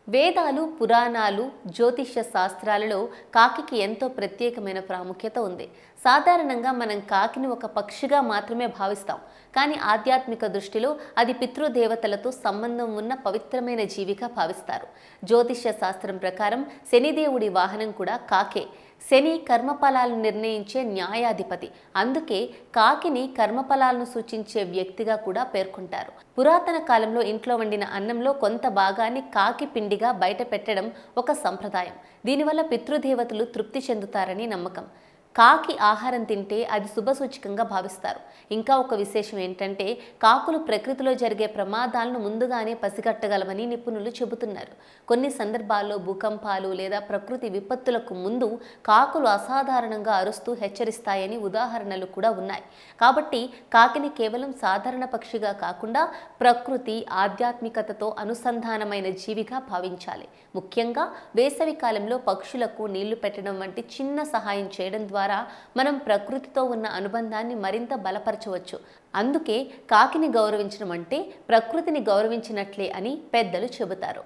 వేదాలు, పురాణాలు, జ్యోతిష్య శాస్త్రాలలో కాకికి ఎంతో ప్రత్యేకమైన ప్రాముఖ్యత ఉంది. సాధారణంగా మనం కాకిని ఒక పక్షిగా మాత్రమే భావిస్తాం. కానీ ఆధ్యాత్మిక దృష్టిలో అది పితృదేవతలతో సంబంధం ఉన్న పవిత్రమైన జీవిగా భావిస్తారు. జ్యోతిష్య శాస్త్రం ప్రకారం శనిదేవుడి వాహనం కూడా కాకే. శని కర్మఫలాలను నిర్ణయించే న్యాయాధిపతి. అందుకే కాకిని కర్మఫలాలను సూచించే వ్యక్తిగా కూడా పేర్కొంటారు. పురాతన కాలంలో ఇంట్లో వండిన అన్నంలో కొంత భాగాన్ని కాకి పిండిగా బయట పెట్టడం ఒక సంప్రదాయం. దీనివల్ల పితృదేవతలు తృప్తి చెందుతారని నమ్మకం. కాకి ఆహారం తింటే అది శుభసూచకంగా భావిస్తారు. ఇంకా ఒక విశేషం ఏంటంటే కాకులు ప్రకృతిలో జరిగే ప్రమాదాలను ముందుగానే పసిగట్టగలవని నిపుణులు చెబుతున్నారు. కొన్ని సందర్భాల్లో భూకంపాలు లేదా ప్రకృతి విపత్తులకు ముందు కాకులు అసాధారణంగా అరుస్తూ హెచ్చరిస్తాయని ఉదాహరణలు కూడా ఉన్నాయి. కాబట్టి కాకిని కేవలం సాధారణ పక్షిగా కాకుండా ప్రకృతి, ఆధ్యాత్మికతతో అనుసంధానమైన జీవిగా భావించాలి. ముఖ్యంగా వేసవి కాలంలో పక్షులకు నీళ్లు పెట్టడం వంటి చిన్న సహాయం చేయడం ద్వారా మనం ప్రకృతితో ఉన్న అనుబంధాన్ని మరింత బలపరచవచ్చు. అందుకే కాకిని గౌరవించడం అంటే ప్రకృతిని గౌరవించినట్లే అని పెద్దలు చెబుతారు.